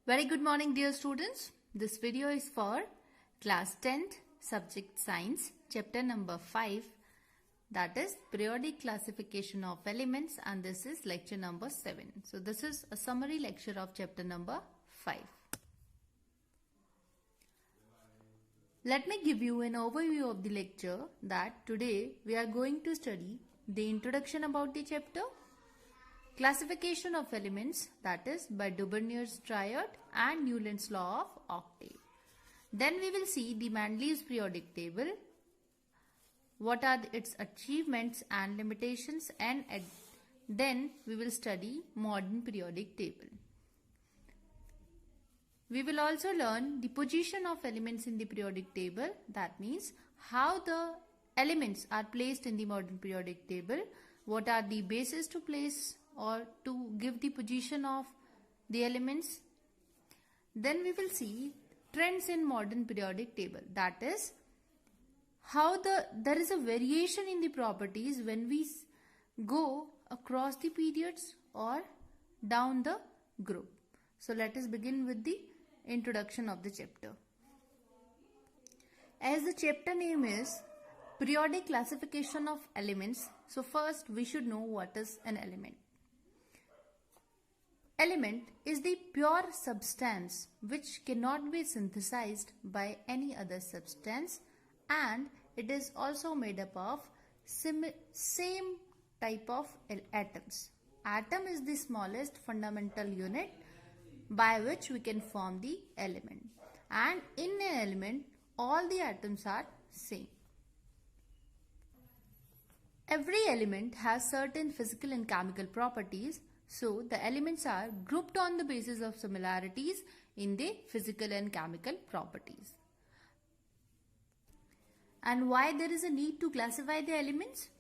Very good morning, dear students. This video is for class 10th subject science chapter number 5, that is periodic classification of elements, and this is lecture number 7. So this is a summary lecture of chapter number 5. Let me give you an overview of the lecture that today we are going to study the introduction about the chapter, classification of elements, that is by Dubernier's triad and Newland's law of octave. Then we will see the Mendeleev's periodic table, what are its achievements and limitations, and then we will study modern periodic table. We will also learn the position of elements in the periodic table, that means how the elements are placed in the modern periodic table, what are the bases to place or to give the position of the elements. Then we will see trends in modern periodic table, that is how there is a variation in the properties when we go across the periods or down the group. So let us begin with the introduction of the chapter. As the chapter name is periodic classification of elements, so first we should know what is an element. Element is the pure substance which cannot be synthesized by any other substance, and it is also made up of same type of atoms. Atom is the smallest fundamental unit by which we can form the element, and in an element all the atoms are same. Every element has certain physical and chemical properties, so the elements are grouped on the basis of similarities in the physical and chemical properties. And why there is a need to classify the elements?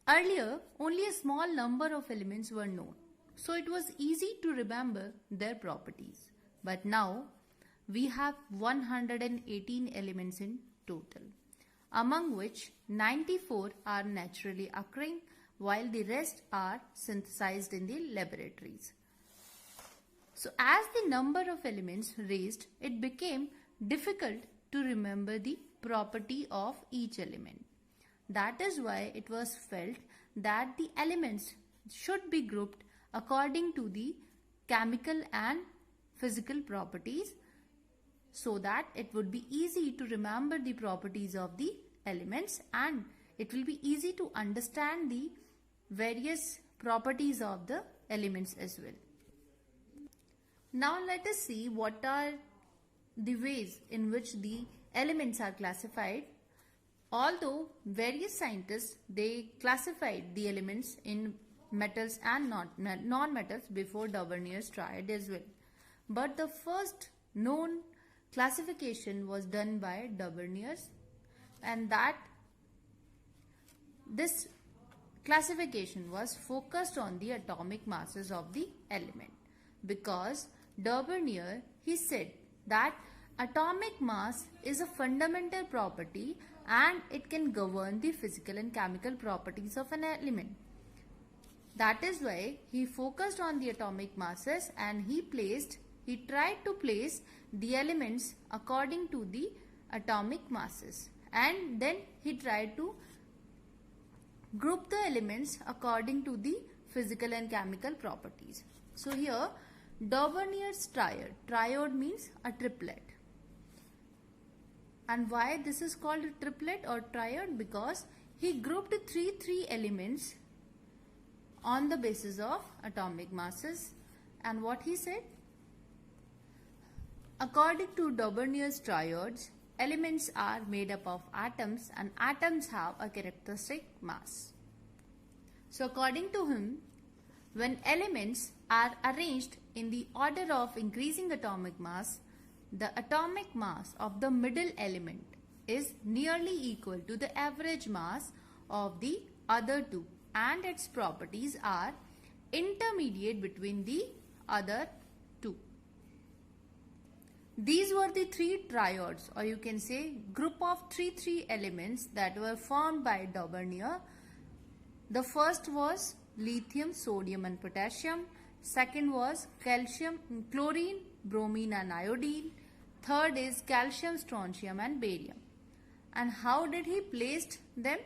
Earlier, only a small number of elements were known, so it was easy to remember their properties. But now, we have 118 elements in total, among which 94 are naturally occurring, while the rest are synthesized in the laboratories. So as the number of elements raised, it became difficult to remember the property of each element. That is why it was felt that the elements should be grouped according to the chemical and physical properties, so that it would be easy to remember the properties of the elements, and it will be easy to understand the various properties of the elements as well. Now let us see what are the ways in which the elements are classified. Although various scientists, they classified the elements in metals and non-metals before Dubernier's triad as well. But the first known classification was done by Dubernier's, and that this classification was focused on the atomic masses of the element, because Dubernier, he said that atomic mass is a fundamental property and it can govern the physical and chemical properties of an element. That is why he focused on the atomic masses, and he tried to place the elements according to the atomic masses, and then he tried to group the elements according to the physical and chemical properties. So here Dubernier's triad means a triplet. And why this is called a triplet or triad? Because he grouped three elements on the basis of atomic masses. And what he said? According to Dubernier's triads, elements are made up of atoms, and atoms have a characteristic mass. So according to him, when elements are arranged in the order of increasing atomic mass, the atomic mass of the middle element is nearly equal to the average mass of the other two, and its properties are intermediate between the other two. These were the three triads, or you can say group of three elements that were formed by Dubernier. The first was lithium, sodium and potassium. Second was calcium, chlorine, bromine and iodine. Third is calcium, strontium and barium. And how did he place them?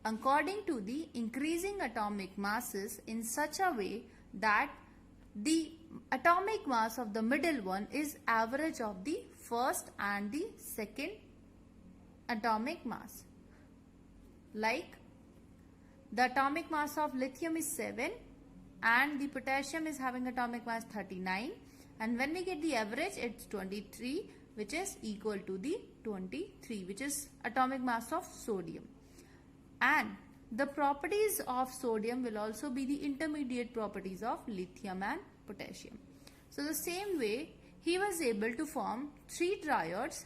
According to the increasing atomic masses in such a way that the atomic mass of the middle one is average of the first and the second atomic mass. Like the atomic mass of lithium is 7 and the potassium is having atomic mass 39, and when we get the average it's 23, which is equal to the 23, which is atomic mass of sodium. And the properties of sodium will also be the intermediate properties of lithium and potassium. So the same way he was able to form 3 triads.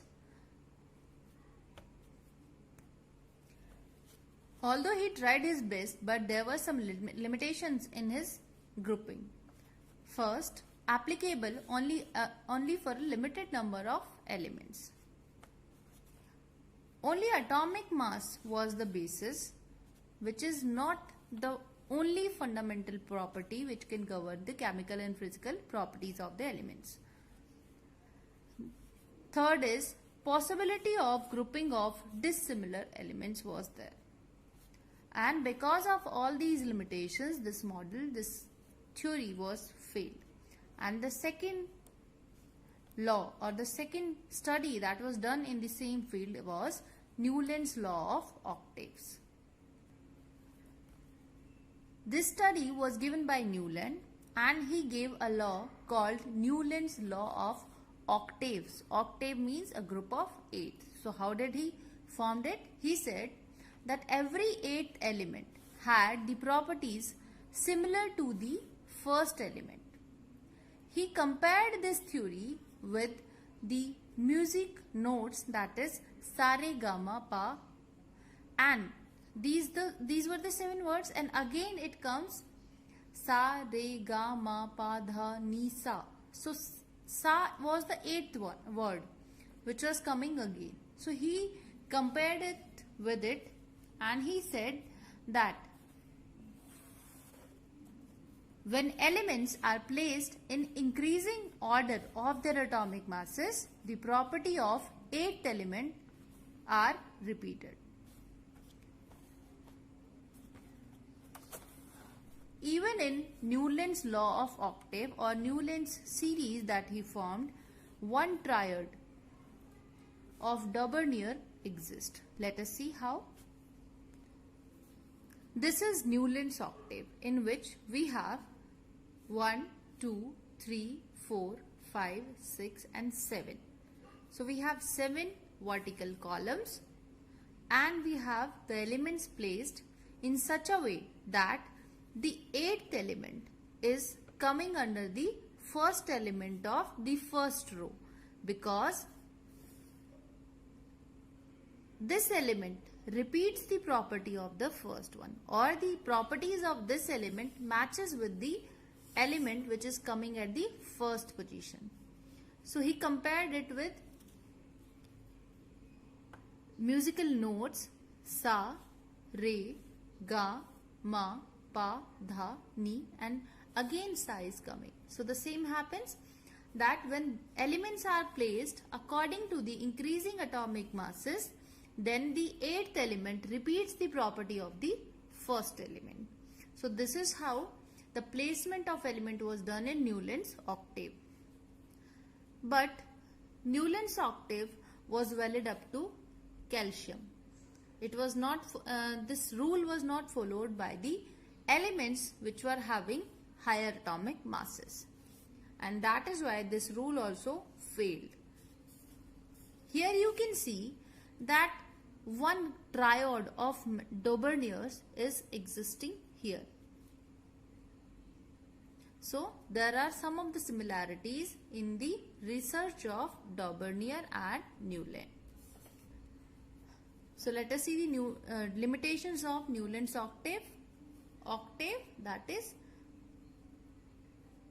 Although he tried his best, but there were some limitations in his grouping. First, applicable only for a limited number of elements. Only atomic mass was the basis, which is not the only fundamental property which can govern the chemical and physical properties of the elements. Third is possibility of grouping of dissimilar elements was there. And because of all these limitations, this theory was failed. And the second law or the second study that was done in the same field was Newland's law of octaves. This study was given by Newland and he gave a law called Newland's law of octaves. Octave means a group of 8. So how did he form it? He said that every 8th element had the properties similar to the first element. He compared this theory with the music notes, that is sa re ga ma pa, and these were the 7 words, and again it comes sa re ga ma pa dha ni sa. So sa was the 8th word which was coming again. So he compared it with it and he said that when elements are placed in increasing order of their atomic masses, the property of 8th element are repeated. Even in Newland's law of octave or Newland's series that he formed, one triad of Dobrnir exists. Let us see how. This is Newland's octave, in which we have 1, 2, 3, 4, 5, 6 and 7. So we have 7 vertical columns and we have the elements placed in such a way that the 8th element is coming under the first element of the first row, because this element repeats the property of the first one, or the properties of this element matches with the element which is coming at the first position. So he compared it with musical notes sa, re, ga, ma, pa, dha, ni, and again sa is coming. So the same happens that when elements are placed according to the increasing atomic masses, then the 8th element repeats the property of the first element. So this is how the placement of element was done in Newland's octave. But Newland's octave was valid up to calcium. It was not. This rule was not followed by the elements which were having higher atomic masses, and that is why this rule also failed. Here you can see that one triad of Dobrnir's is existing here. So there are some of the similarities in the research of Dobrnir and Newland. So let us see the limitations of Newland's octave. Octave, that is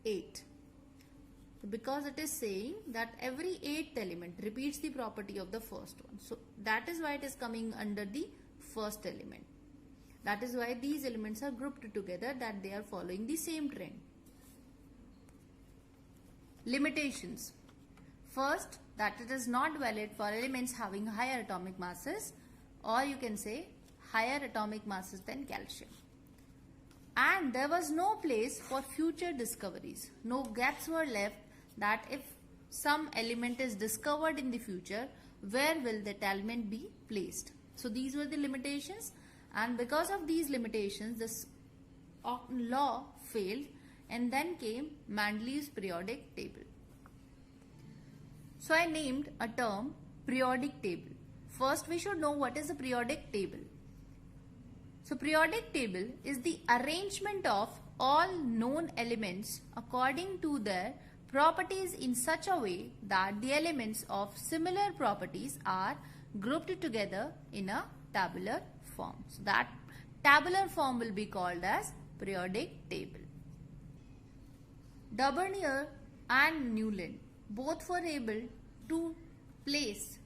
8. Because it is saying that every 8th element repeats the property of the first one. So that is why it is coming under the first element. That is why these elements are grouped together, that they are following the same trend. Limitations. First, that it is not valid for elements having higher atomic masses, or you can say higher atomic masses than calcium. And there was no place for future discoveries. No gaps were left that if some element is discovered in the future, where will that element be placed? So these were the limitations, and because of these limitations, this law failed, and then came Mendeleev's periodic table. So I named a term periodic table. First, we should know what is a periodic table. So periodic table is the arrangement of all known elements according to their properties in such a way that the elements of similar properties are grouped together in a tabular form. So that tabular form will be called as periodic table. Duvernier and Newland both were able to place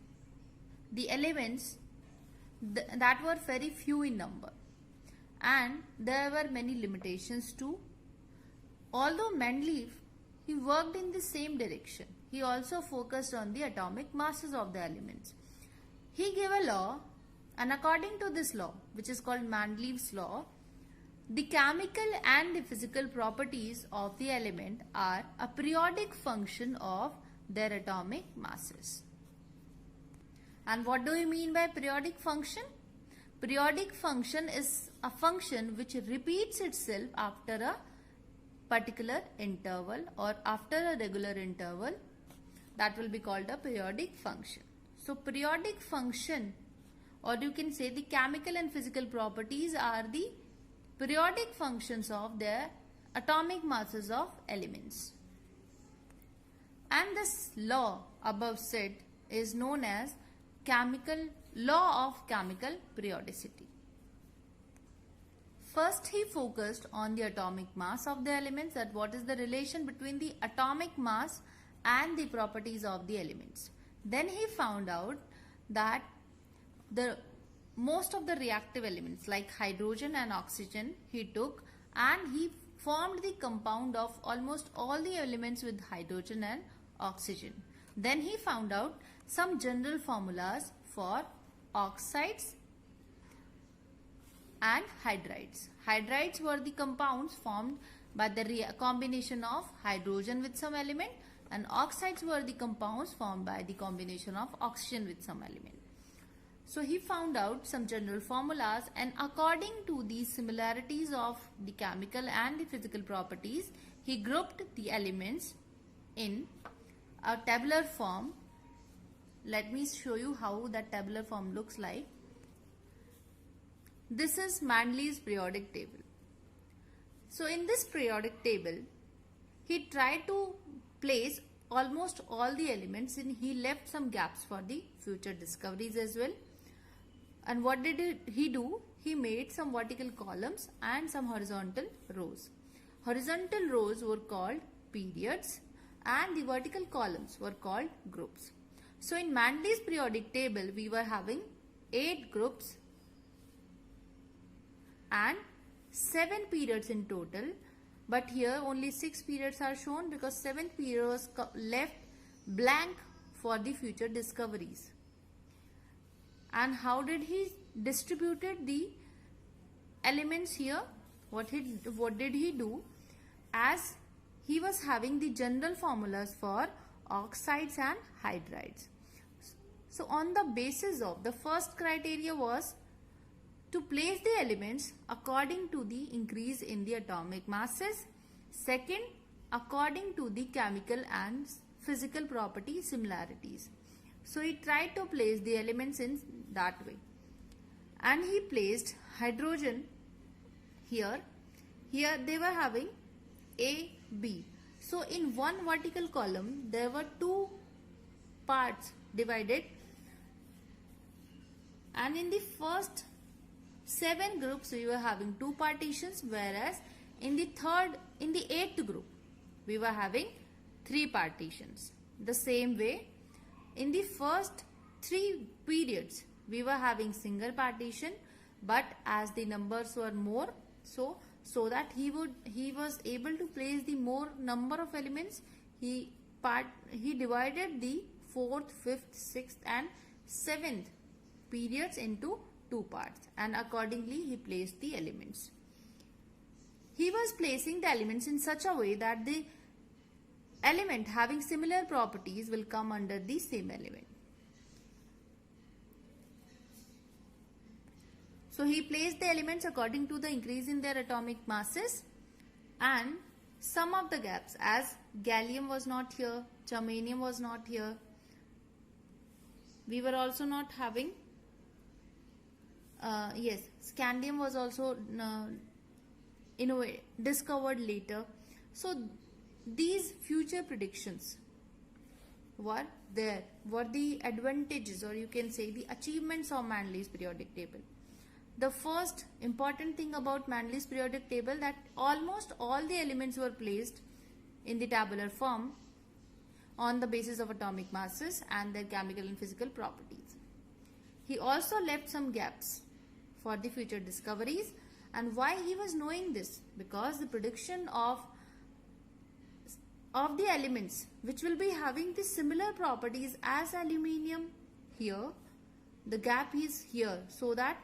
the elements that were very few in number, and there were many limitations too. Although Mendeleev, he worked in the same direction, he also focused on the atomic masses of the elements. He gave a law, and according to this law, which is called Mendeleev's law, the chemical and the physical properties of the element are a periodic function of their atomic masses. And what do we mean by periodic function? Periodic function is a function which repeats itself after a particular interval or after a regular interval. That will be called a periodic function. So periodic function, or you can say the chemical and physical properties, are the periodic functions of their atomic masses of elements. And this law above said is known as law of chemical periodicity. First, he focused on the atomic mass of the elements, that what is the relation between the atomic mass and the properties of the elements. Then he found out that most of the reactive elements like hydrogen and oxygen he took, and he formed the compound of almost all the elements with hydrogen and oxygen. Then he found out some general formulas for oxides and hydrides. Hydrides were the compounds formed by the combination of hydrogen with some element, and oxides were the compounds formed by the combination of oxygen with some element. So he found out some general formulas, and according to the similarities of the chemical and the physical properties, he grouped the elements in a tabular form. Let me show you how that tabular form looks like. This is Mendeleev's periodic table. So in this periodic table, he tried to place almost all the elements, and he left some gaps for the future discoveries as well. And what did he do? He made some vertical columns and some horizontal rows. Horizontal rows were called periods, and the vertical columns were called groups. So in Mendeleev's periodic table, we were having 8 groups and 7 periods in total, but here only 6 periods are shown because 7th period was left blank for the future discoveries. And how did he distributed the elements here? What did he do? As he was having the general formulas for oxides and hydrides. So on the basis of the first criteria was to place the elements according to the increase in the atomic masses. Second, according to the chemical and physical property similarities. So he tried to place the elements in that way. And he placed hydrogen here. Here they were having A, B. So in one vertical column, there were 2 parts divided. And in the first 7 groups, we were having 2 partitions, whereas in the 8th group, we were having 3 partitions. The same way, in the first 3 periods, we were having single partition, but as the numbers were more, so that he was able to place the more number of elements, he he divided the 4th, 5th, 6th and 7th periods into 2 parts, and accordingly he placed the elements. He was placing the elements in such a way that the element having similar properties will come under the same element. So he placed the elements according to the increase in their atomic masses and some of the gaps, as gallium was not here, germanium was not here. We were also not having, scandium was also discovered later. So these future predictions were there, were the advantages, or you can say the achievements of Mandel's periodic table. The first important thing about Mandel's periodic table, that almost all the elements were placed in the tabular form on the basis of atomic masses and their chemical and physical properties. He also left some gaps for the future discoveries. And why he was knowing this? Because the prediction of the elements which will be having the similar properties as aluminium here, the gap is here, so that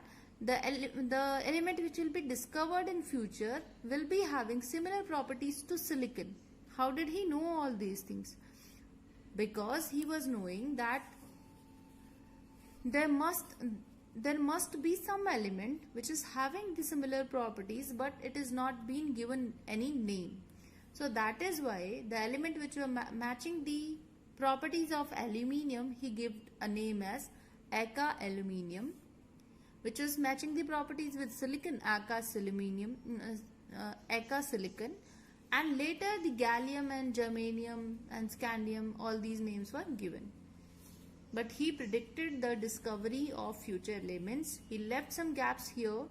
the element which will be discovered in future will be having similar properties to silicon. How did he know all these things? Because he was knowing that there must be some element which is having the similar properties, but it is not being given any name. So that is why the element which were matching the properties of aluminium, he gave a name as Aka aluminium, which is matching the properties with silicon, Aka silicon, and later the gallium and germanium and scandium, all these names were given. But he predicted the discovery of future elements. He left some gaps here.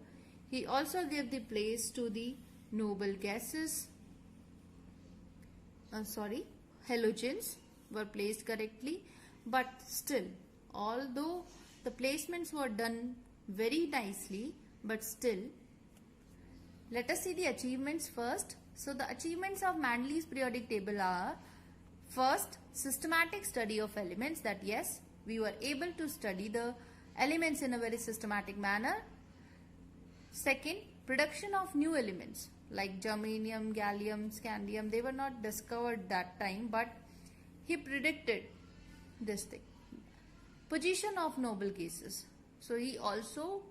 He also gave the place to the noble gases. Halogens were placed correctly, but still, although the placements were done very nicely, but still, let us see the achievements first. So the achievements of Mandel's periodic table are: first, systematic study of elements, that yes, we were able to study the elements in a very systematic manner. Second, production of new elements like germanium, gallium, scandium. They were not discovered that time, but he predicted this thing. Position of noble gases. So he also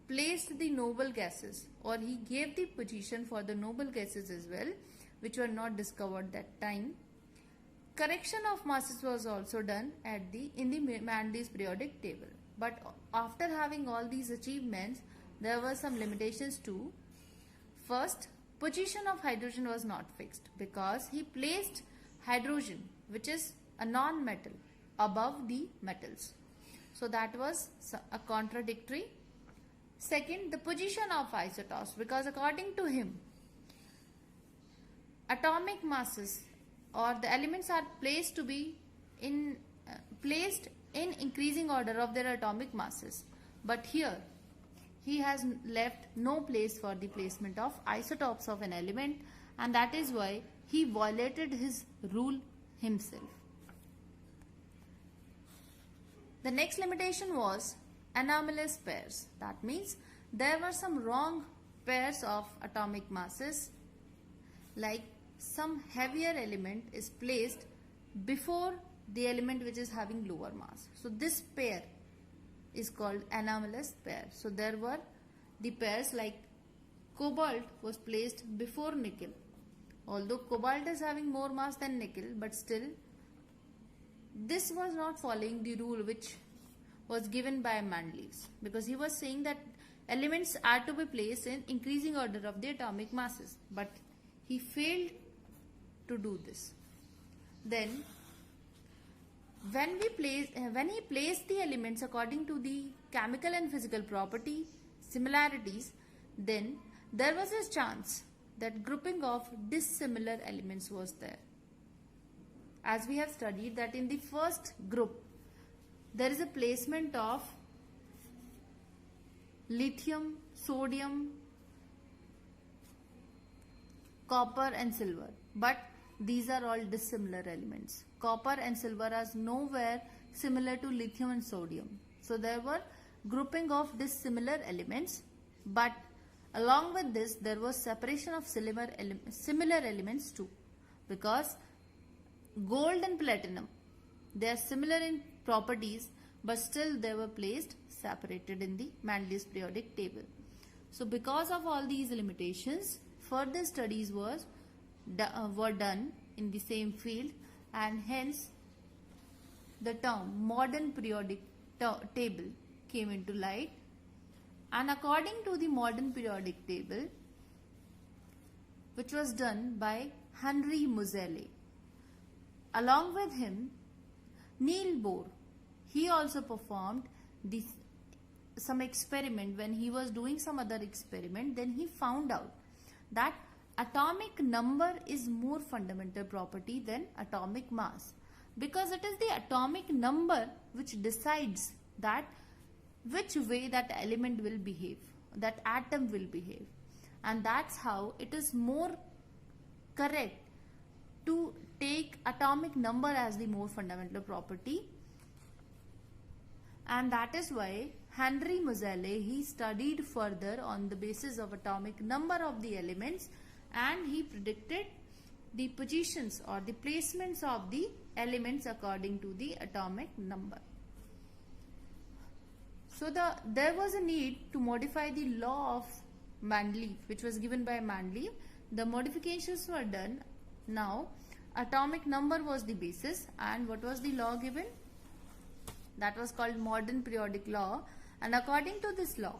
placed the noble gases, or he gave the position for the noble gases as well, which were not discovered that time. Correction of masses was also done in the Mandel's periodic table. But after having all these achievements, there were some limitations too. First, position of hydrogen was not fixed, because he placed hydrogen, which is a non-metal, above the metals. So that was a contradictory. Second, the position of isotopes, because according to him, atomic masses or the elements are placed in increasing order of their atomic masses. But here, he has left no place for the placement of isotopes of an element, and that is why he violated his rule himself. The next limitation was anomalous pairs. That means there were some wrong pairs of atomic masses, like some heavier element is placed before the element which is having lower mass. So this pair is called anomalous pair. So there were the pairs like cobalt was placed before nickel. Although cobalt is having more mass than nickel, but still this was not following the rule which was given by Mandel's, because he was saying that elements are to be placed in increasing order of the atomic masses, but he failed to do this. Then when he placed the elements according to the chemical and physical property similarities, then there was a chance that grouping of dissimilar elements was there. As we have studied that in the first group, there is a placement of lithium, sodium, copper and silver. But these are all dissimilar elements. Copper and silver are nowhere similar to lithium and sodium. So there were grouping of dissimilar elements, but along with this there was separation of similar elements too, because gold and platinum, they are similar in properties, but still they were placed separated in the Mendeleev's periodic table. So because of all these limitations, further studies were done in the same field, and hence the term modern periodic table came into light. And according to the modern periodic table, which was done by Henry Moseley, along with him Niels Bohr, he also performed some experiment. When he was doing some other experiment, then he found out that atomic number is more fundamental property than atomic mass, because it is the atomic number which decides that which way that element will behave, that atom will behave, and that's how it is more correct to take atomic number as the more fundamental property. And that is why Henry Moseley, he studied further on the basis of atomic number of the elements, and he predicted the positions or the placements of the elements according to the atomic number. So there was a need to modify the law of Mendeleev, which was given by Mendeleev. The modifications were done. Now atomic number was the basis, and what was the law given? That was called modern periodic law. And according to this law,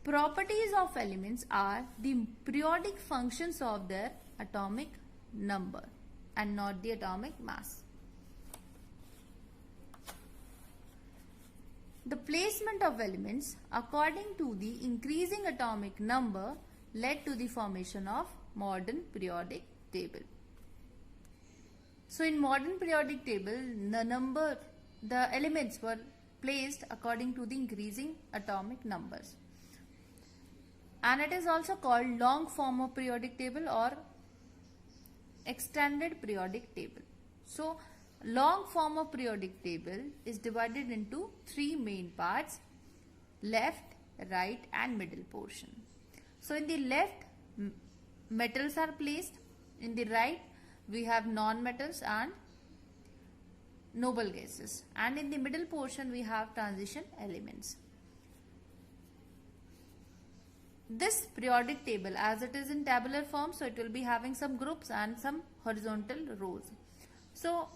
properties of elements are the periodic functions of their atomic number and not the atomic mass. The placement of elements according to the increasing atomic number led to the formation of modern periodic table. So in modern periodic table, the elements were placed according to the increasing atomic numbers. And it is also called long form of periodic table or extended periodic table. So long form of periodic table is divided into three main parts: left, right and middle portion. So in the left, metals are placed. In the right, we have non-metals and noble gases, and in the middle portion we have transition elements. This periodic table, as it is in tabular form, so it will be having some groups and some horizontal rows. So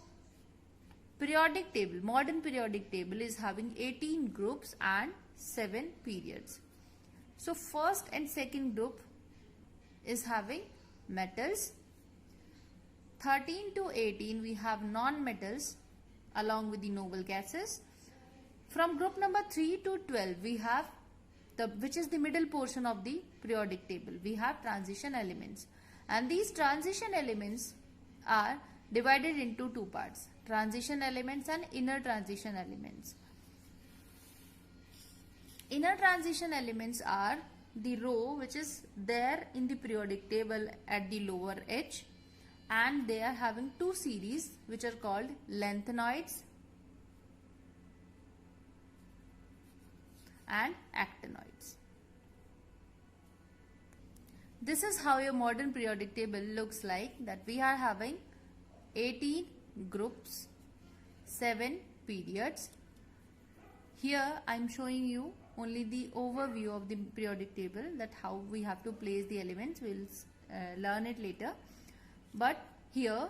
periodic table, modern periodic table is having 18 groups and 7 periods. So first and second group is having metals. 13 to 18 we have non-metals along with the noble gases. From group number 3 to 12 we have which is the middle portion of the periodic table, we have transition elements, and these transition elements are divided into two parts: transition elements and inner transition elements. Inner transition elements are the row which is there in the periodic table at the lower edge, and they are having two series which are called lanthanoids and actinoids. This is how your modern periodic table looks like, that we are having 18 groups, 7 periods. Here I am showing you only the overview of the periodic table, that how we have to place the elements. We will learn it later. But here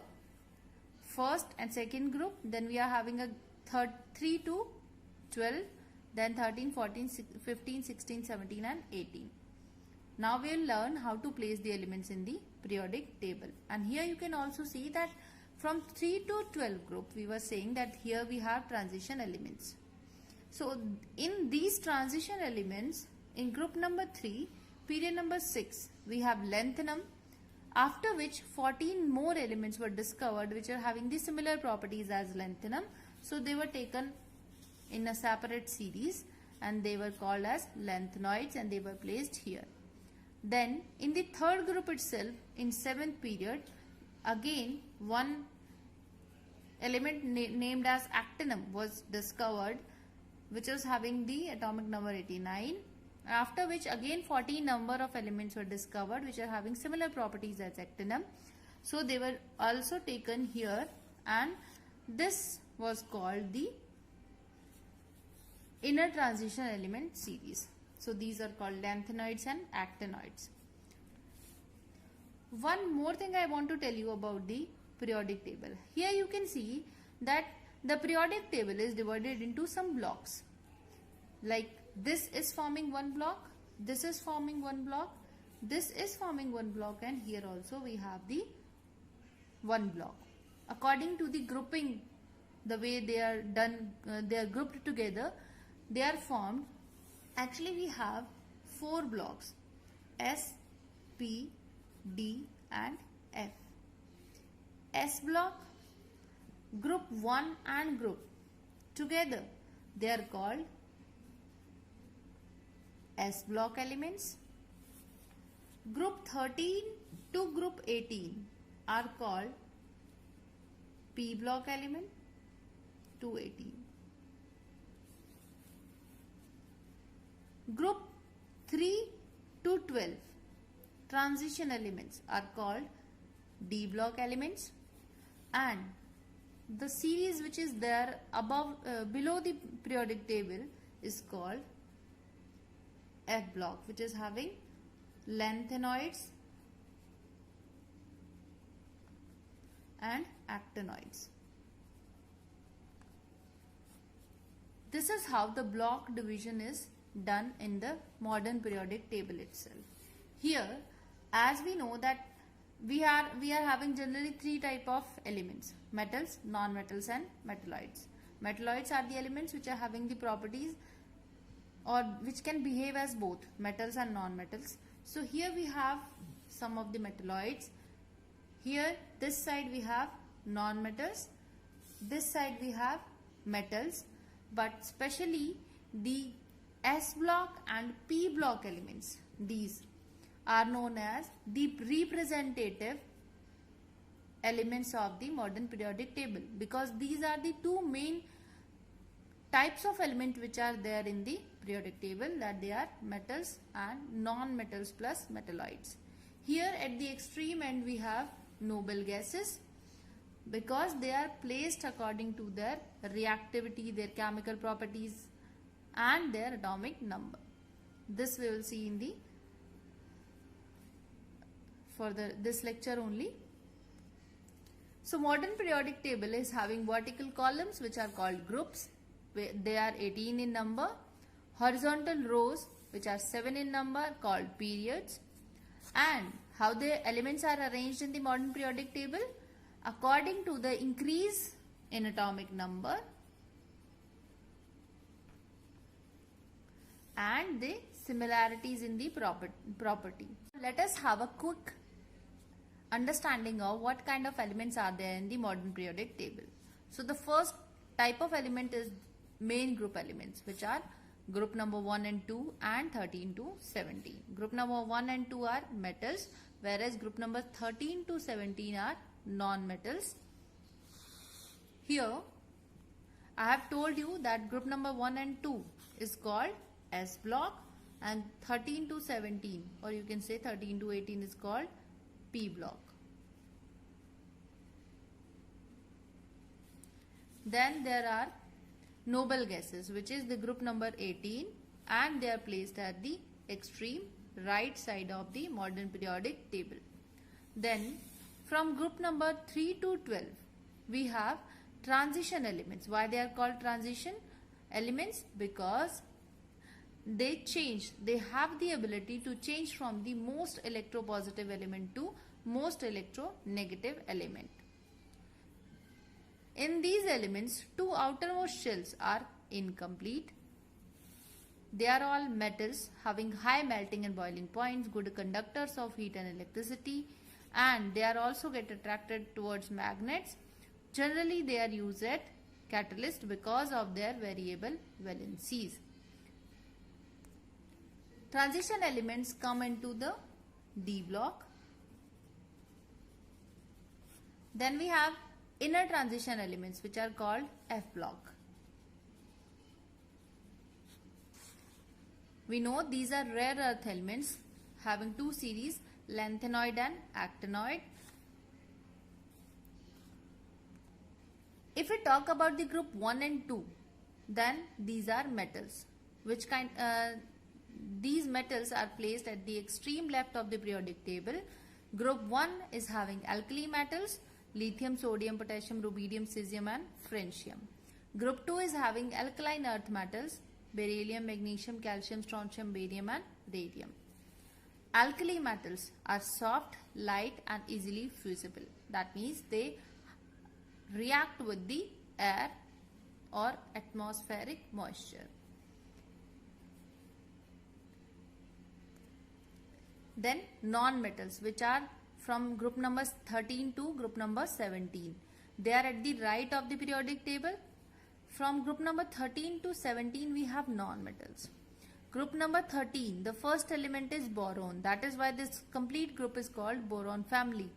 first and second group, then we are having a 3 to 12, then 13, 14, 15, 16, 17 and 18. Now we will learn how to place the elements in the periodic table. And here you can also see that from 3 to 12 group, we were saying that here we have transition elements. So in these transition elements, in group number 3, period number 6, we have lanthanum, after which 14 more elements were discovered which are having the similar properties as lanthanum. So they were taken in a separate series and they were called as lanthanoids, and they were placed here. Then in the third group itself, in 7th period, Again, one element named as actinium was discovered, which was having the atomic number 89. After which again 14 number of elements were discovered which are having similar properties as actinium. So they were also taken here, and this was called the inner transition element series. So these are called lanthanoids and actinoids. One more thing I want to tell you about the periodic table. Here you can see that the periodic table is divided into some blocks. Like this is forming one block, this is forming one block, this is forming one block, and here also we have the one block. According to the grouping, the way they are done, they are grouped together, they are formed. Actually we have 4 blocks: S, P, D and F. S block, group 1 and group together, they are called S block elements. Group 13 to group 18 are called P block element 218. Group 3 to 12 transition elements are called D block elements, and the series which is there above below the periodic table is called F block, which is having lanthanoids and actinoids. This is how the block division is done in the modern periodic table itself. Here, as we know that we are having generally 3 type of elements: metals, non-metals and metalloids. Metalloids are the elements which are having the properties or which can behave as both metals and non-metals. So here we have some of the metalloids. Here this side we have non-metals, this side we have metals, but especially the S block and P block elements, these are known as the representative elements of the modern periodic table, because these are the 2 main types of element which are there in the periodic table, that they are metals and non-metals plus metalloids. Here at the extreme end we have noble gases, because they are placed according to their reactivity, their chemical properties and their atomic number. This we will see in the this lecture only. So modern periodic table is having vertical columns which are called groups. They are 18 in number. Horizontal rows which are 7 in number called periods. And how the elements are arranged in the modern periodic table? According to the increase in atomic number and the similarities in the property. Let us have a quick understanding of what kind of elements are there in the modern periodic table. So the first type of element is main group elements, which are group number 1 and 2 and 13 to 17. Group number 1 and 2 are metals, whereas group number 13 to 17 are non-metals. Here I have told you that group number 1 and 2 is called S block, and 13 to 17, or you can say 13 to 18, is called P block. Then there are noble gases, which is the group number 18, and they are placed at the extreme right side of the modern periodic table. Then from group number 3 to 12 we have transition elements. Why they are called transition elements? Because they change, they have the ability to change from the most electropositive element to most electronegative element. In these elements, 2 outermost shells are incomplete. They are all metals having high melting and boiling points, good conductors of heat and electricity, and they are also get attracted towards magnets. Generally they are used as catalyst because of their variable valencies. Transition elements come into the D block. Then we have inner transition elements, which are called F block. We know these are rare earth elements having two series, lanthanoid and actinoid. If we talk about the group 1 and 2, then these are metals. These metals are placed at the extreme left of the periodic table. Group 1 is having alkali metals, lithium, sodium, potassium, rubidium, cesium and francium. Group 2 is having alkaline earth metals, beryllium, magnesium, calcium, strontium, barium and radium. Alkali metals are soft, light and easily fusible. That means they react with the air or atmospheric moisture. Then non-metals, which are from group number 13 to group number 17. They are at the right of the periodic table. From group number 13 to 17 we have non-metals. Group number 13, the first element is boron. That is why this complete group is called boron family.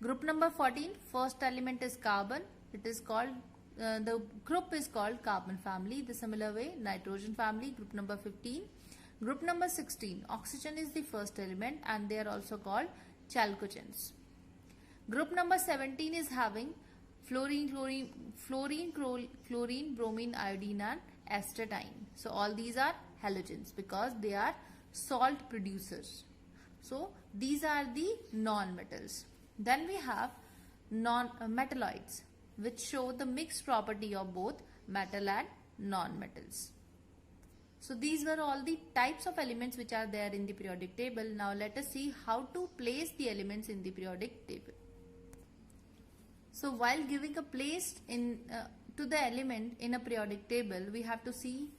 Group number 14, first element is carbon. It is called, the group is called carbon family. The similar way, nitrogen family, group number 15. Group number 16, oxygen is the first element and they are also called chalcogens. Group number 17 is having fluorine, bromine, iodine and astatine. So all these are halogens because they are salt producers. So these are the non-metals. Then we have metalloids, which show the mixed property of both metal and non-metals. So these were all the types of elements which are there in the periodic table. Now let us see how to place the elements in the periodic table. So while giving a place to the element in a periodic table, we have to see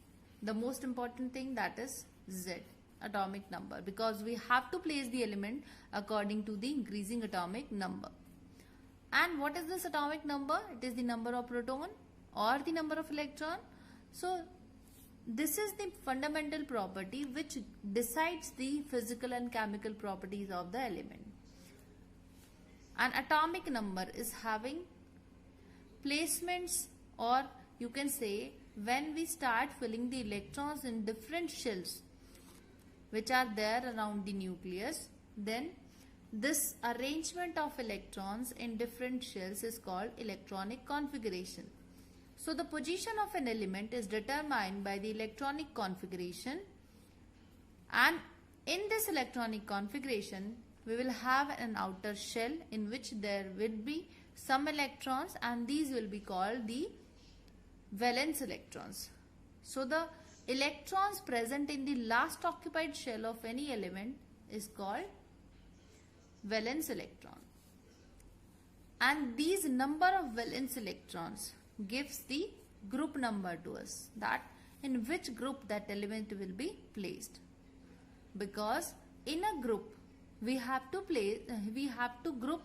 the most important thing, that is Z, atomic number, because we have to place the element according to the increasing atomic number. And what is this atomic number? It is the number of proton or the number of electron. So this is the fundamental property which decides the physical and chemical properties of the element. An atomic number is having placements, or you can say when we start filling the electrons in different shells which are there around the nucleus, then this arrangement of electrons in different shells is called electronic configuration. So the position of an element is determined by the electronic configuration, and in this electronic configuration we will have an outer shell in which there will be some electrons, and these will be called the valence electrons. So the electrons present in the last occupied shell of any element is called valence electron, and these number of valence electrons gives the group number to us, that in which group that element will be placed. Because in a group we have to group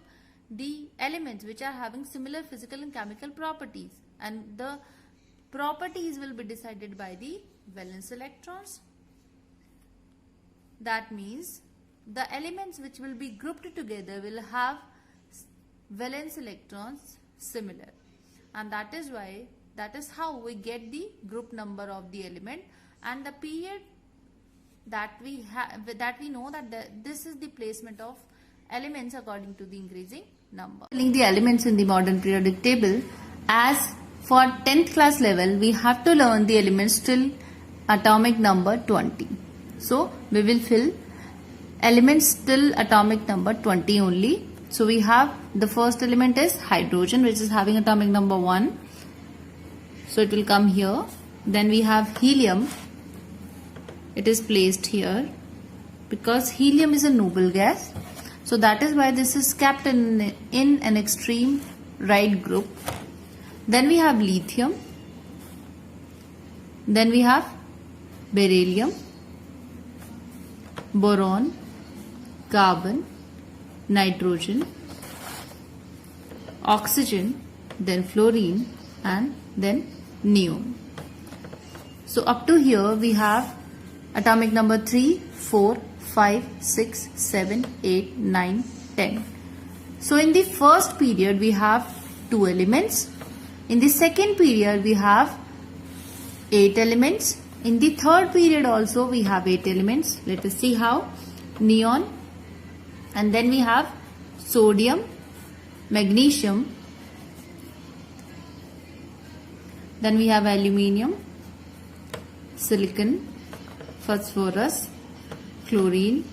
the elements which are having similar physical and chemical properties, and the properties will be decided by the valence electrons. That means the elements which will be grouped together will have valence electrons similar, and that is how we get the group number of the element, and the period that we know that this is the placement of elements according to the increasing number. Filling the elements in the modern periodic table, as for 10th class level we have to learn the elements till atomic number 20. So we will fill elements till atomic number 20 only. So we have the first element is hydrogen, which is having atomic number 1. So it will come here. Then we have helium. It is placed here because helium is a noble gas. So that is why this is kept in an extreme right group. Then we have lithium. Then we have beryllium, boron, carbon, nitrogen, oxygen, then fluorine, and then neon. So up to here we have atomic number 3, 4, 5, 6, 7, 8, 9, 10. So in the first period we have 2 elements. In the second period we have 8 elements. In the third period also we have 8 elements. Let us see how. Neon, and then we have sodium, magnesium, then we have aluminium, silicon, phosphorus, chlorine,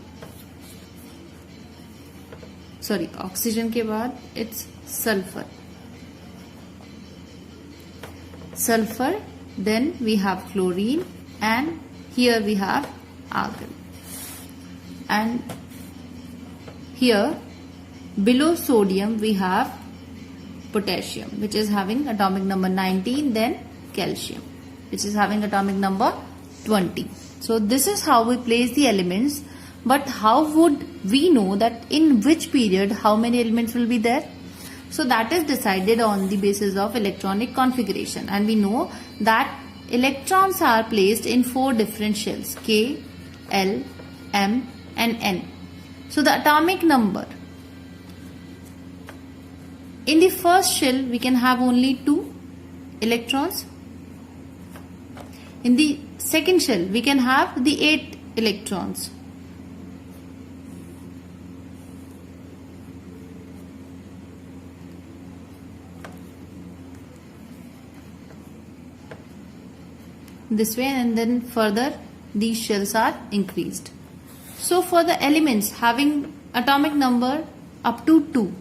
oxygen के बाद it's sulfur, then we have chlorine, and here we have argon. And here below sodium we have potassium, which is having atomic number 19, then calcium, which is having atomic number 20. So this is how we place the elements. But how would we know that in which period how many elements will be there? So that is decided on the basis of electronic configuration, and we know that electrons are placed in 4 different shells, K, L, M and N. So the atomic number in the first shell we can have only 2 electrons. In the second shell we can have the 8 electrons. This way, and then further these shells are increased. So for the elements having atomic number up to 2,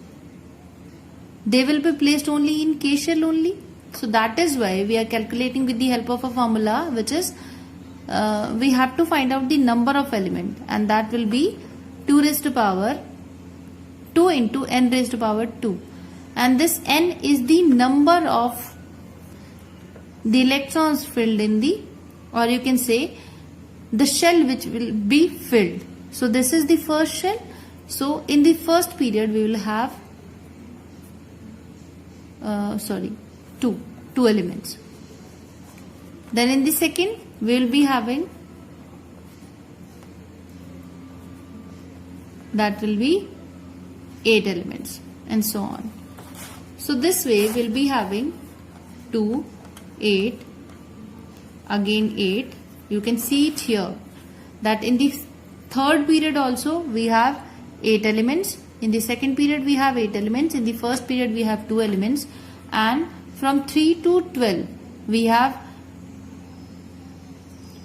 they will be placed only in K shell only. So that is why we are calculating with the help of a formula, which is we have to find out the number of element, and that will be 2 raised to power 2 into n raised to power 2, and this n is the number of the electrons filled in the, or you can say the shell which will be filled. So this is the first shell. So in the first period we will have 2 elements. Then in the second we will be having, that will be 8 elements, and so on. So this way we'll be having 2, 8, again 8. You can see it here that in the third period also we have 8 elements. In the second period we have 8 elements. In the first period we have 2 elements, and from 3 to 12 we have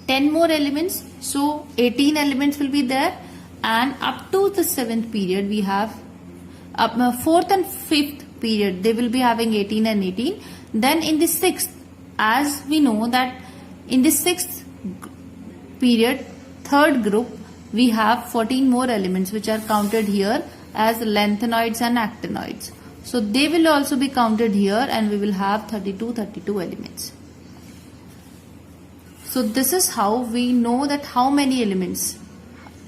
10 more elements. So 18 elements will be there, and up to the 7th period we have 4th and 5th period they will be having 18 and 18. Then in the 6th, as we know that in the 6th period, third group, we have 14 more elements which are counted here as lanthanoids and actinoids. So they will also be counted here, and we will have 32 elements. So this is how we know that how many elements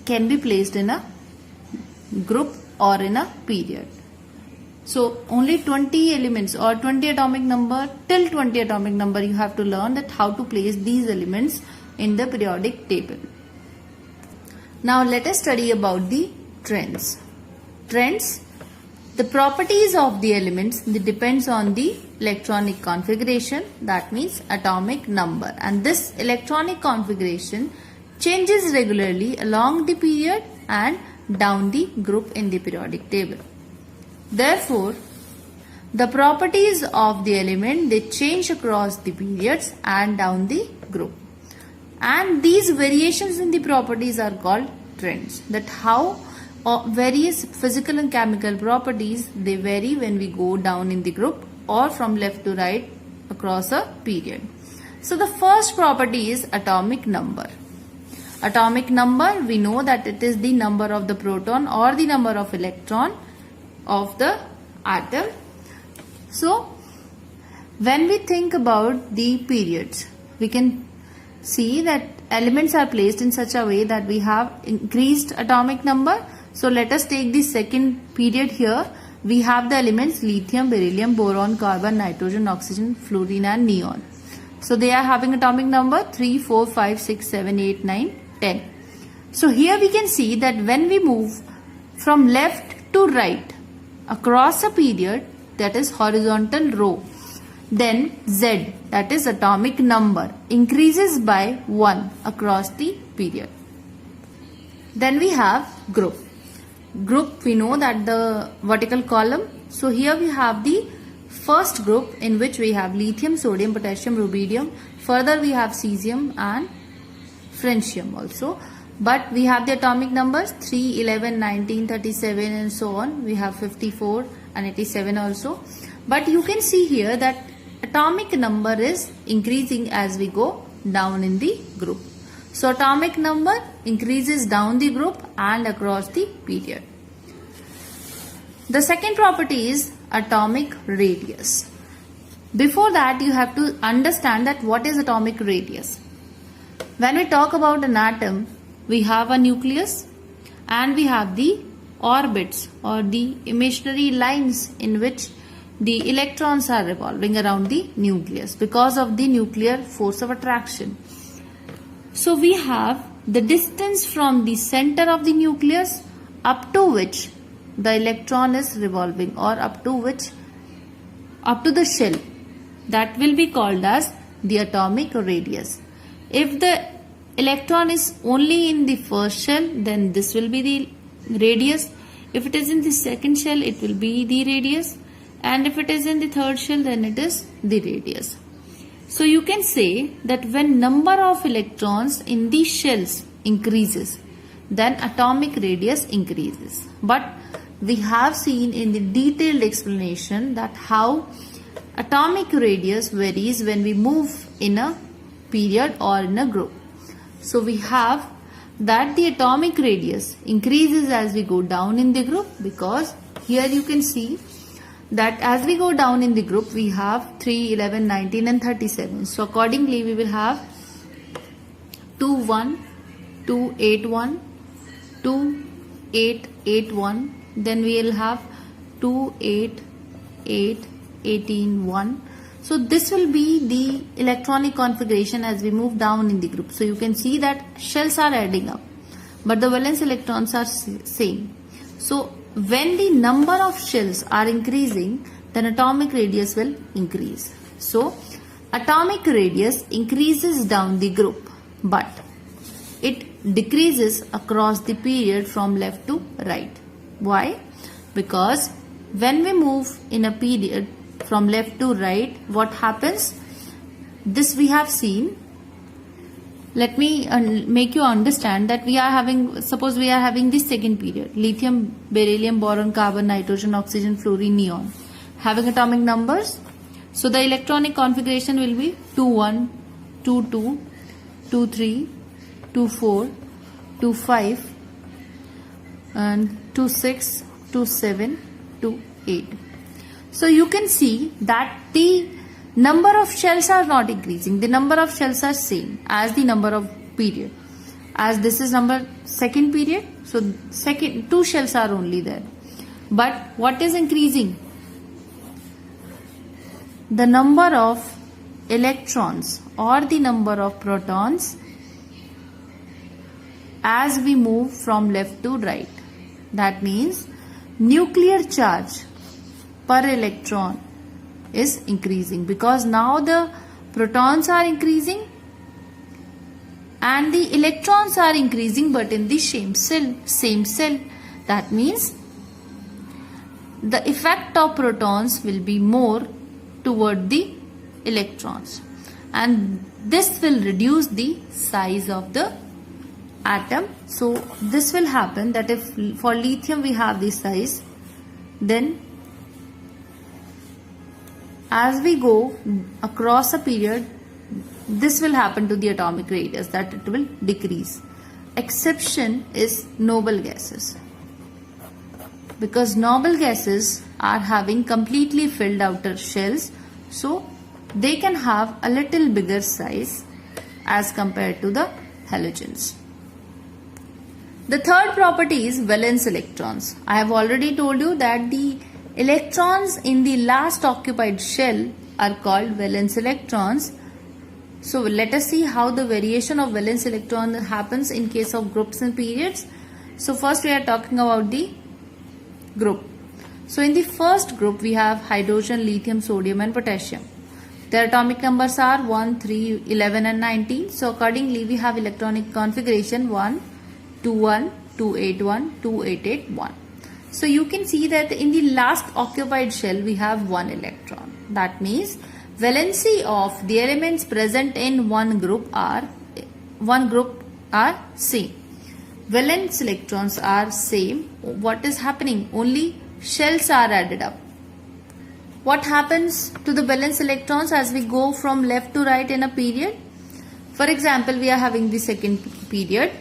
can be placed in a group or in a period. So only 20 elements or 20 atomic number, till 20 atomic number you have to learn that how to place these elements in the periodic table. Now let us study about the trends. Trends, the properties of the elements, they depends on the electronic configuration, that means atomic number, and this electronic configuration changes regularly along the period and down the group in the periodic table. Therefore, the properties of the element, they change across the periods and down the group, and these variations in the properties are called trends. That how various physical and chemical properties, they vary when we go down in the group or from left to right across a period. So the first property is atomic number. Atomic number, we know that it is the number of the proton or the number of electron of the atom. So when we think about the periods, we can see that elements are placed in such a way that we have increased atomic number. So let us take the second period here. We have the elements lithium, beryllium, boron, carbon, nitrogen, oxygen, fluorine and neon. So they are having atomic number 3, 4, 5, 6, 7, 8, 9, 10. So here we can see that when we move from left to right across a period, that is horizontal row. Then Z, that is atomic number, increases by 1 across the period. Then we have group. Group, we know that the vertical column. So here we have the first group in which we have lithium, sodium, potassium, rubidium. Further we have cesium and francium also. But we have the atomic numbers 3, 11, 19, 37 and so on. We have 54 and 87 also. But you can see here that atomic number is increasing as we go down in the group. So atomic number increases down the group and across the period. The second property is atomic radius. Before that, you have to understand that what is atomic radius. When we talk about an atom, we have a nucleus and we have the orbits or the imaginary lines in which the electrons are revolving around the nucleus because of the nuclear force of attraction. So we have the distance from the center of the nucleus up to which the electron is revolving, or up to the shell, that will be called as the atomic radius. If the electron is only in the first shell, then this will be the radius. If it is in the second shell, it will be the radius, and if it is in the third shell, then it is the radius. So you can say that when number of electrons in these shells increases, then atomic radius increases. But we have seen in the detailed explanation that how atomic radius varies when we move in a period or in a group. So we have that the atomic radius increases as we go down in the group, because here you can see that as we go down in the group, we have 3, 11, 19 and 37. So accordingly, we will have 2, 1, 2, 8, 1, 2, 8, 8, 1. Then we will have 2, 8, 8, 18, 1. So this will be the electronic configuration as we move down in the group. So you can see that shells are adding up, but the valence electrons are same. So when the number of shells are increasing, then atomic radius will increase. So atomic radius increases down the group, but it decreases across the period from left to right. Why? Because when we move in a period from left to right, what happens? This we have seen. Let me make you understand that we are having, suppose we are having this second period, lithium, beryllium, boron, carbon, nitrogen, oxygen, fluorine, neon, having atomic numbers. So the electronic configuration will be 2, 1, 2, 2, 2, 3, 2, 4, 2, 5 and 2, 6, 2, 7, 2, 8. So you can see that the number of shells are not increasing. The number of shells are same as the number of period. As this is number second period, so second 2 shells are only there. But what is increasing? The number of electrons or the number of protons as we move from left to right. That means nuclear charge per electron is increasing, because now the protons are increasing and the electrons are increasing, but in the same cell. That means the effect of protons will be more toward the electrons, and this will reduce the size of the atom. So this will happen that if for lithium we have this size, then as we go across a period, this will happen to the atomic radius, that it will decrease. Exception is noble gases, because noble gases are having completely filled outer shells, so they can have a little bigger size as compared to the halogens. The third property is valence electrons. I have already told you that the electrons in the last occupied shell are called valence electrons. So let us see how the variation of valence electron happens in case of groups and periods. So first we are talking about the group. So in the first group we have hydrogen, lithium, sodium and potassium. Their atomic numbers are 1, 3, 11 and 19. So accordingly we have electronic configuration 1, 2, 1, 2, 8, 1, 2, 8, 8, 1. So you can see that in the last occupied shell we have 1 electron. That means valency of the elements present in one group are same. Valence electrons are same. What is happening? Only shells are added up. What happens to the valence electrons as we go from left to right in a period? For example, we are having the second period.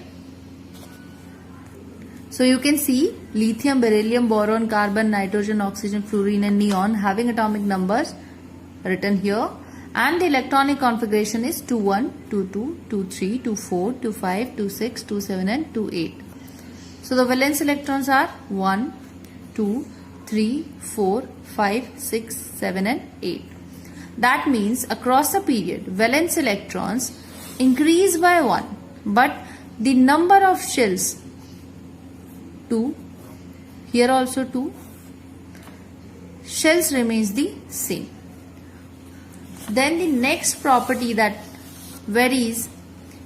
So you can see lithium, beryllium, boron, carbon, nitrogen, oxygen, fluorine and neon having atomic numbers written here, and the electronic configuration is 21, 22, 23, 24, 25, 26, 27 and 28. So the valence electrons are 1, 2, 3, 4, 5, 6, 7 and 8. That means across the period valence electrons increase by 1, but the number of shells 2, here also 2, shells remains the same. Then the next property that varies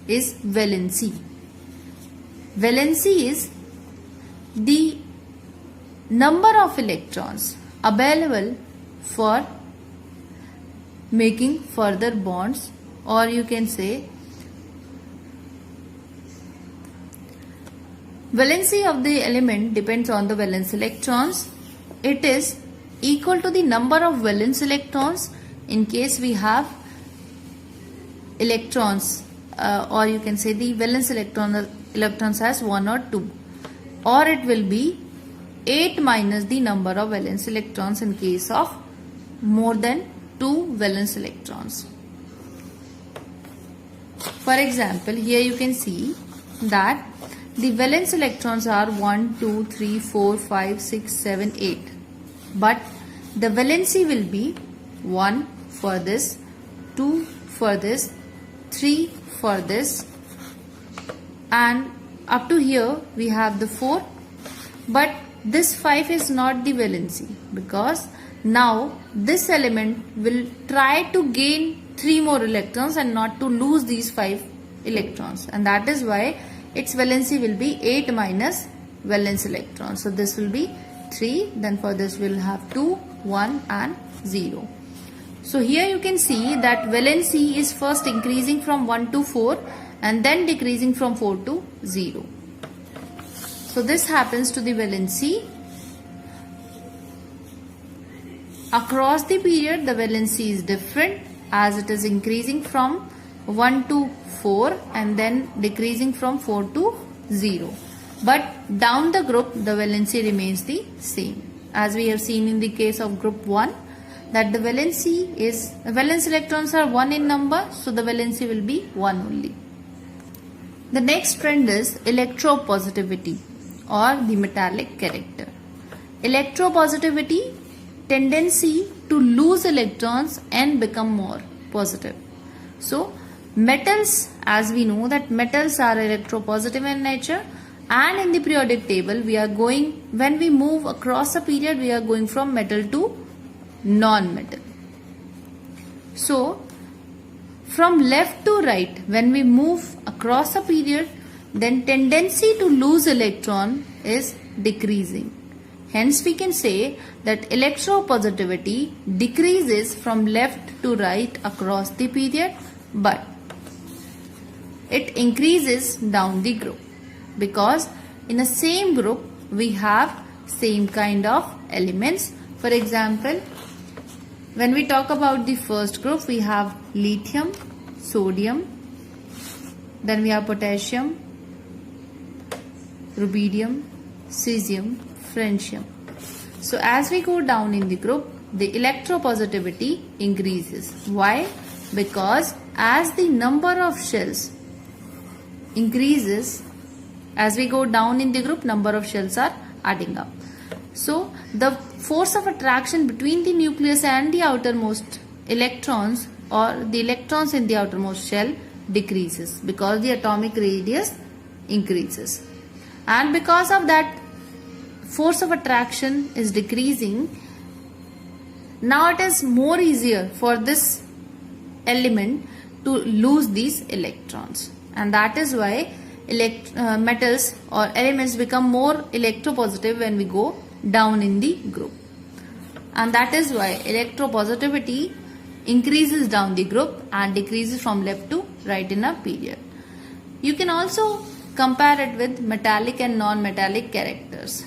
is valency. Valency is the number of electrons available for making further bonds, or you can say valency of the element depends on the valence electrons. It is equal to the number of valence electrons in case we have electrons, or you can say the valence electrons has 1 or 2, or it will be 8 minus the number of valence electrons in case of more than 2 valence electrons. For example, here you can see that the valence electrons are 1, 2, 3, 4, 5, 6, 7, 8. But the valency will be 1 for this, 2 for this, 3 for this, and up to here we have the 4. But this 5 is not the valency, because now this element will try to gain 3 more electrons and not to lose these 5 electrons, and that is why its valency will be 8 minus valence electrons. So this will be 3, then for this we will have 2, 1 and 0. So here you can see that valency is first increasing from 1 to 4 and then decreasing from 4 to 0. So this happens to the valency. Across the period the valency is different, as it is increasing from 1 to 4 and then decreasing from 4 to 0. But down the group the valency remains the same, as we have seen in the case of group 1, that the valence electrons are 1 in number, so the valency will be 1 only. The next trend is electropositivity or the metallic character. Electropositivity, tendency to lose electrons and become more positive. So metals, as we know that metals are electropositive in nature, and in the periodic table we are going, when we move across a period, we are going from metal to non-metal. So from left to right, when we move across a period, then tendency to lose electron is decreasing. Hence we can say that electropositivity decreases from left to right across the period, but it increases down the group, because in the same group we have same kind of elements. For example, when we talk about the first group, we have lithium, sodium, then we have potassium, rubidium, cesium, francium. So as we go down in the group, the electropositivity increases. Why? Because as the number of shells increases, as we go down in the group, number of shells are adding up. So the force of attraction between the nucleus and the outermost electrons, or the electrons in the outermost shell, decreases because the atomic radius increases. And because of that force of attraction is decreasing, now it is more easier for this element to lose these electrons, and that is why metals or elements become more electropositive when we go down in the group, and that is why electropositivity increases down the group and decreases from left to right in a period. You can also compare it with metallic and non-metallic characters.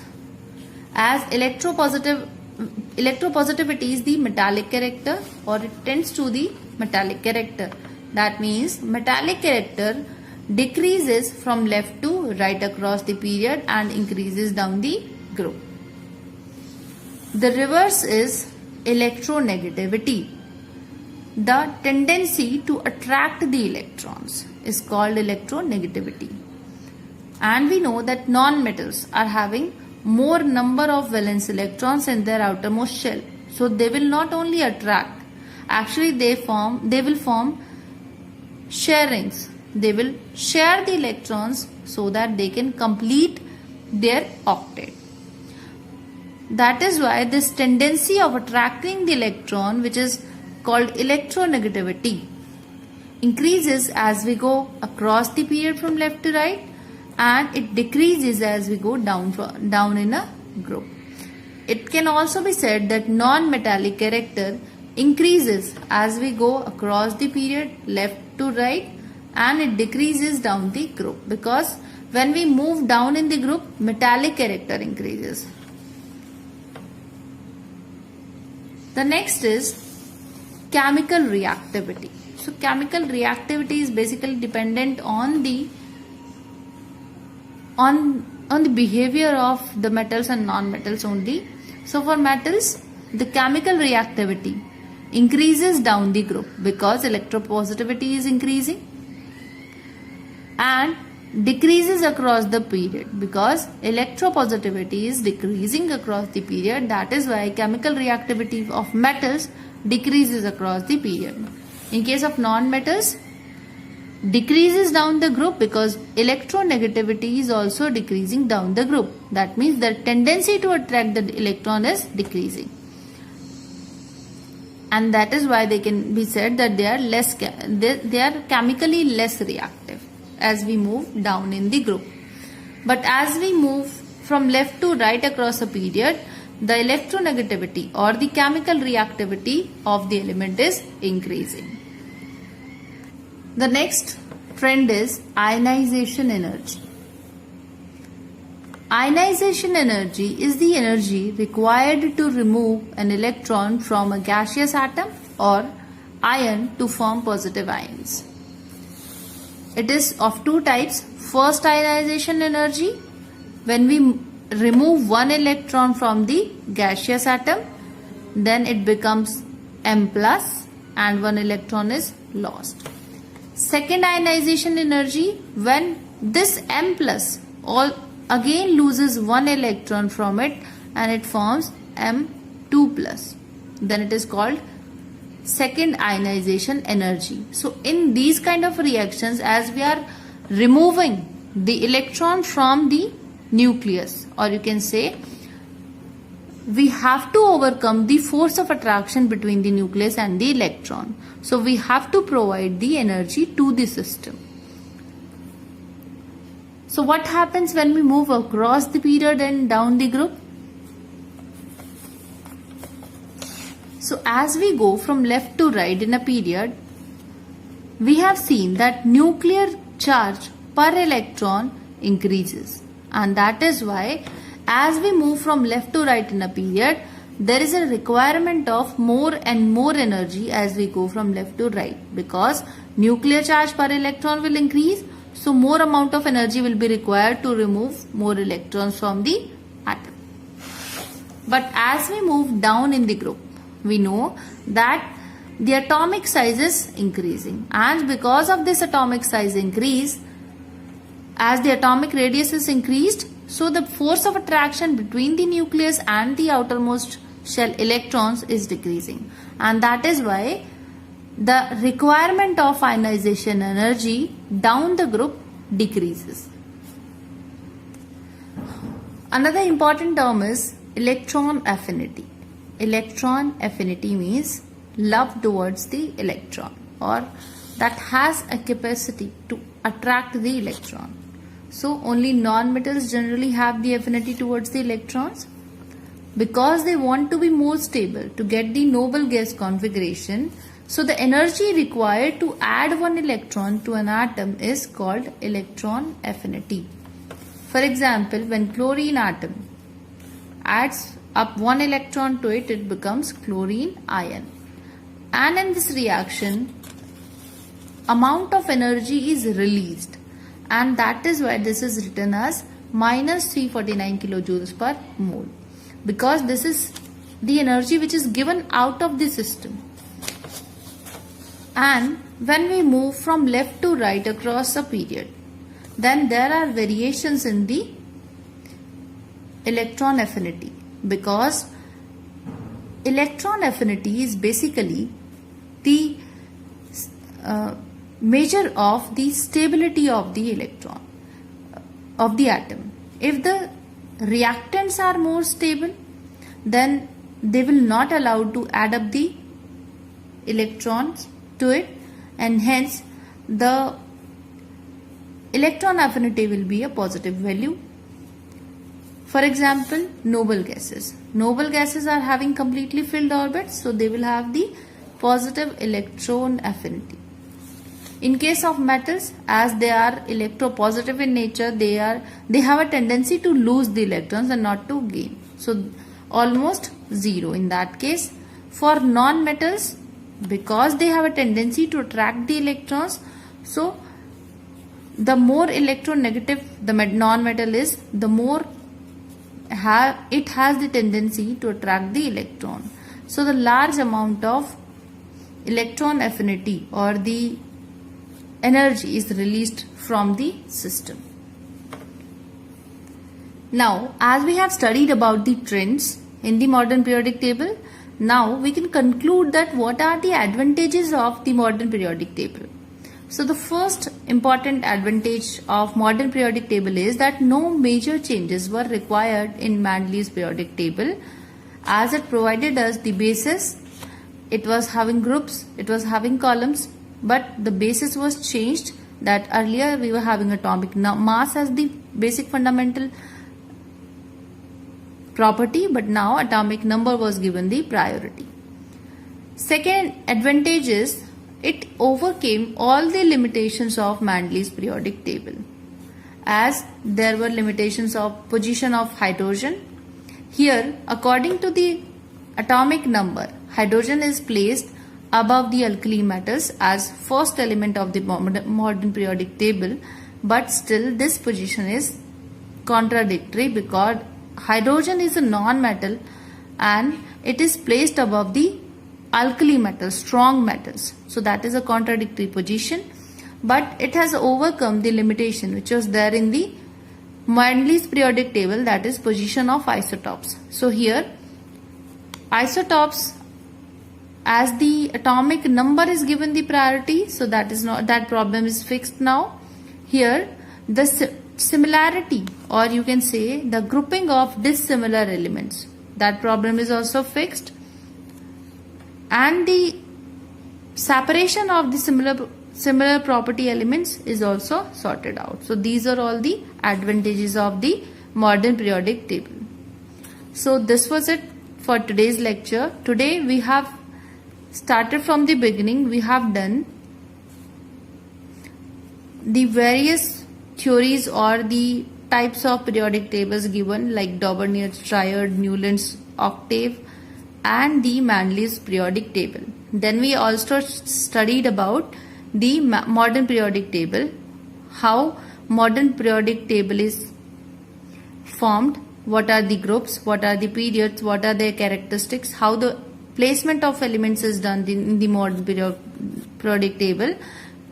As electropositivity is the metallic character, or it tends to the metallic character. That means metallic character decreases from left to right across the period and increases down the group. The reverse is electronegativity. The tendency to attract the electrons is called electronegativity. And we know that non-metals are having more number of valence electrons in their outermost shell. So they will not only attract, actually they will form sharings. They will share the electrons so that they can complete their octet. That is why this tendency of attracting the electron, which is called electronegativity, increases as we go across the period from left to right, and it decreases as we go down in a group. It can also be said that non-metallic character increases as we go across the period left to right, and it decreases down the group, because when we move down in the group, metallic character increases. The next is chemical reactivity. So chemical reactivity is basically dependent on the behavior of the metals and non-metals only. So for metals, the chemical reactivity increases down the group because electropositivity is increasing, and decreases across the period because electropositivity is decreasing across the period. That is why chemical reactivity of metals decreases across the period. In case of non-metals, decreases down the group because electronegativity is also decreasing down the group. That means the tendency to attract the electron is decreasing, and that is why they can be said that they are chemically less reactive as we move down in the group. But as we move from left to right across a period, the electronegativity or the chemical reactivity of the element is increasing. The next trend is ionization energy. Ionization energy is the energy required to remove an electron from a gaseous atom or ion to form positive ions. It is of two types. First, ionization energy, when we remove one electron from the gaseous atom, then it becomes M plus and one electron is lost. Second ionization energy, when this M plus again loses one electron from it and it forms M2 plus, then it is called second ionization energy. So in these kind of reactions, as we are removing the electron from the nucleus, or you can say we have to overcome the force of attraction between the nucleus and the electron. So we have to provide the energy to the system. So what happens when we move across the period and down the group? So as we go from left to right in a period, we have seen that nuclear charge per electron increases, and that is why as we move from left to right in a period, there is a requirement of more and more energy as we go from left to right, because nuclear charge per electron will increase, so more amount of energy will be required to remove more electrons from the atom. But as we move down in the group, we know that the atomic size is increasing, and because of this atomic size increase, as the atomic radius is increased, so the force of attraction between the nucleus and the outermost shell electrons is decreasing, and that is why the requirement of ionization energy down the group decreases. Another important term is electron affinity. Electron affinity means love towards the electron, or that has a capacity to attract the electron. So only non-metals generally have the affinity towards the electrons. Because they want to be more stable to get the noble gas configuration, so the energy required to add one electron to an atom is called electron affinity. For example, when chlorine atom adds up one electron to it, it becomes chlorine ion. And in this reaction, amount of energy is released, and that is why this is written as minus 349 kilojoules per mole, because this is the energy which is given out of the system. And when we move from left to right across a period, then there are variations in the electron affinity, because electron affinity is basically the measure of the stability of the electron of the atom. If the reactants are more stable, then they will not allow to add up the electrons to it, and hence the electron affinity will be a positive value. For example, noble gases. Noble gases are having completely filled orbits, so they will have the positive electron affinity. In case of metals, as they are electropositive in nature, they have a tendency to lose the electrons and not to gain. So almost zero in that case. For non-metals, because they have a tendency to attract the electrons, so the more electronegative the non-metal is, the more it has the tendency to attract the electron. So the large amount of electron affinity or the energy is released from the system. Now, as we have studied about the trends in the modern periodic table, now we can conclude that what are the advantages of the modern periodic table. So the first important advantage of modern periodic table is that no major changes were required in Mendeleev's periodic table, as it provided us the basis. It was having groups, it was having columns, but the basis was changed. That earlier we were having atomic mass as the basic fundamental property, but now atomic number was given the priority. Second advantage is it overcame all the limitations of Mendeleev's periodic table, as there were limitations of position of hydrogen. Here, according to the atomic number, hydrogen is placed above the alkali metals as first element of the modern periodic table, but still this position is contradictory because hydrogen is a non-metal and it is placed above the alkali metals, strong metals. So that is a contradictory position, but it has overcome the limitation which was there in the Mendeleev's periodic table, that is position of isotopes. So here isotopes, as the atomic number is given the priority, so that problem is fixed now. Here the similarity, or you can say the grouping of dissimilar elements, that problem is also fixed, and the separation of the similar property elements is also sorted out. So these are all the advantages of the modern periodic table. So this was it for today's lecture. Today we have started from the beginning. We have done the various theories or the types of periodic tables given, like Daubernier triad, Newland's octave, and the Mendeleev's periodic table. Then we also studied about the modern periodic table, how modern periodic table is formed, what are the groups, what are the periods, what are their characteristics, how the placement of elements is done in the modern periodic table,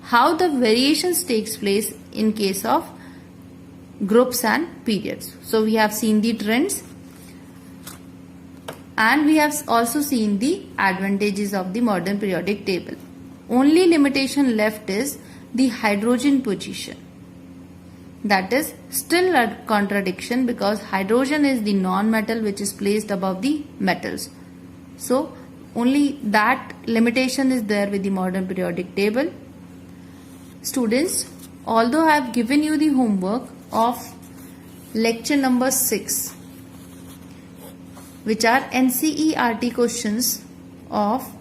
how the variations takes place in case of groups and periods. So we have seen the trends, and we have also seen the advantages of the modern periodic table. Only limitation left is the hydrogen position. that is still a contradiction because hydrogen is the non-metal which is placed above the metals. So only that limitation is there with the modern periodic table. Students, although I have given you the homework of lecture number 6, which are NCERT questions of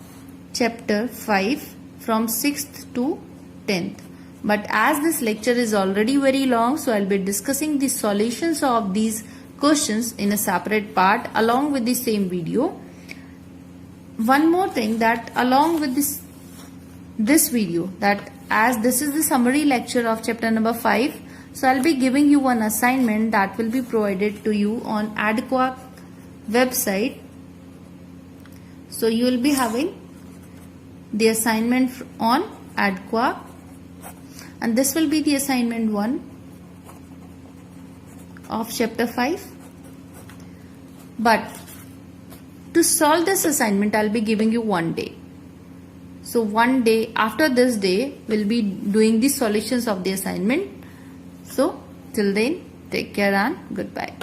chapter 5 from 6th to 10th. But as this lecture is already very long, so I'll be discussing the solutions of these questions in a separate part along with the same video. One more thing, that along with this video, that as this is the summary lecture of chapter number 5, so I'll be giving you one assignment that will be provided to you on ADQUAC website. So you will be having the assignment on ADQUAC, and this will be the assignment 1 of chapter 5. But to solve this assignment, I'll be giving you one day. So one day after this day, we'll be doing the solutions of the assignment. So till then, take care and goodbye.